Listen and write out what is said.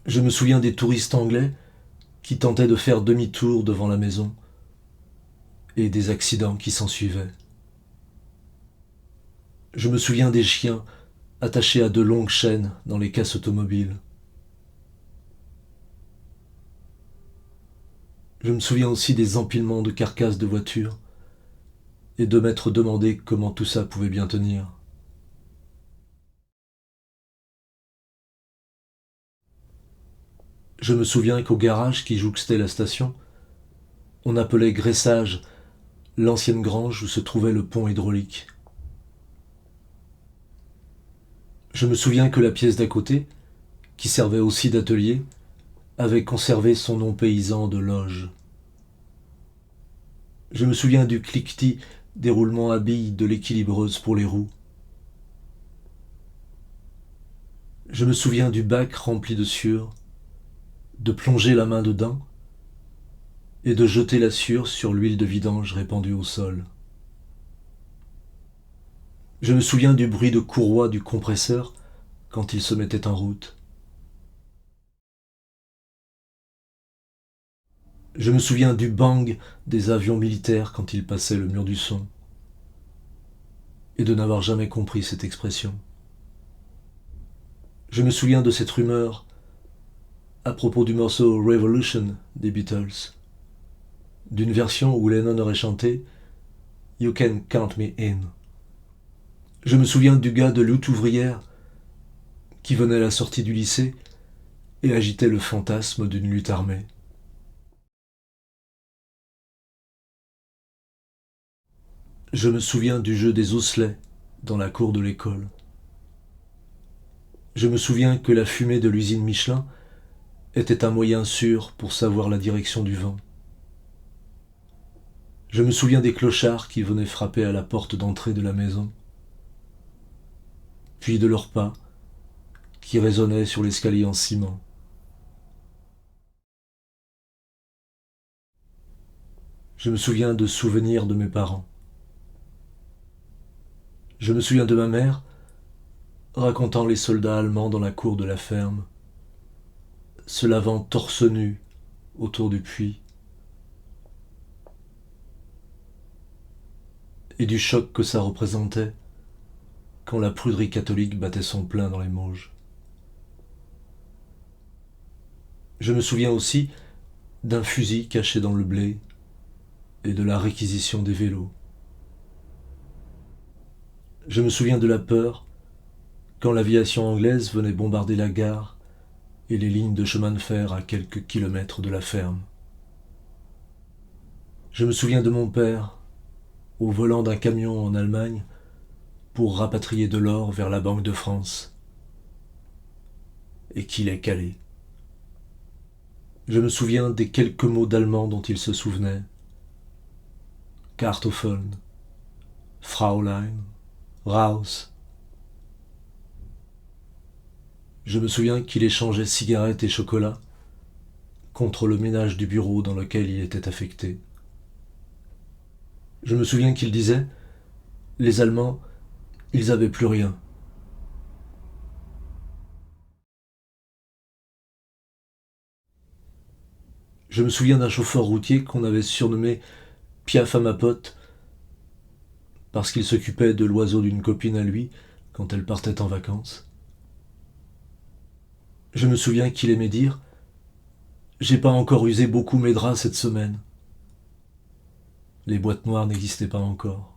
Je me souviens des touristes anglais qui tentaient de faire demi-tour devant la maison et des accidents qui s'ensuivaient. Je me souviens des chiens attachés à de longues chaînes dans les caisses automobiles. Je me souviens aussi des empilements de carcasses de voitures et de m'être demandé comment tout ça pouvait bien tenir. Je me souviens qu'au garage qui jouxtait la station, on appelait Graissage l'ancienne grange où se trouvait le pont hydraulique. Je me souviens que la pièce d'à côté, qui servait aussi d'atelier, avait conservé son nom paysan de loge. Je me souviens du cliquetis des roulements à billes de l'équilibreuse pour les roues. Je me souviens du bac rempli de sueur, de plonger la main dedans et de jeter la sueur sur l'huile de vidange répandue au sol. Je me souviens du bruit de courroie du compresseur quand il se mettait en route. Je me souviens du bang des avions militaires quand ils passaient le mur du son, et de n'avoir jamais compris cette expression. Je me souviens de cette rumeur à propos du morceau Revolution des Beatles, d'une version où Lennon aurait chanté You can count me in. Je me souviens du gars de lutte ouvrière qui venait à la sortie du lycée et agitait le fantasme d'une lutte armée. Je me souviens du jeu des osselets dans la cour de l'école. Je me souviens que la fumée de l'usine Michelin était un moyen sûr pour savoir la direction du vent. Je me souviens des clochards qui venaient frapper à la porte d'entrée de la maison, puis de leurs pas qui résonnaient sur l'escalier en ciment. Je me souviens de souvenirs de mes parents. Je me souviens de ma mère racontant les soldats allemands dans la cour de la ferme, se lavant torse nu autour du puits, et du choc que ça représentait quand la pruderie catholique battait son plein dans les Mauges. Je me souviens aussi d'un fusil caché dans le blé et de la réquisition des vélos. Je me souviens de la peur quand l'aviation anglaise venait bombarder la gare et les lignes de chemin de fer à quelques kilomètres de la ferme. Je me souviens de mon père au volant d'un camion en Allemagne pour rapatrier de l'or vers la Banque de France et qu'il est calé. Je me souviens des quelques mots d'allemand dont il se souvenait. Kartoffeln, Fraulein, Raus. Je me souviens qu'il échangeait cigarettes et chocolat contre le ménage du bureau dans lequel il était affecté. Je me souviens qu'il disait « Les Allemands, ils avaient plus rien ». Je me souviens d'un chauffeur routier qu'on avait surnommé Piaf à ma pote parce qu'il s'occupait de l'oiseau d'une copine à lui quand elle partait en vacances. Je me souviens qu'il aimait dire « J'ai pas encore usé beaucoup mes draps cette semaine ». Les boîtes noires n'existaient pas encore.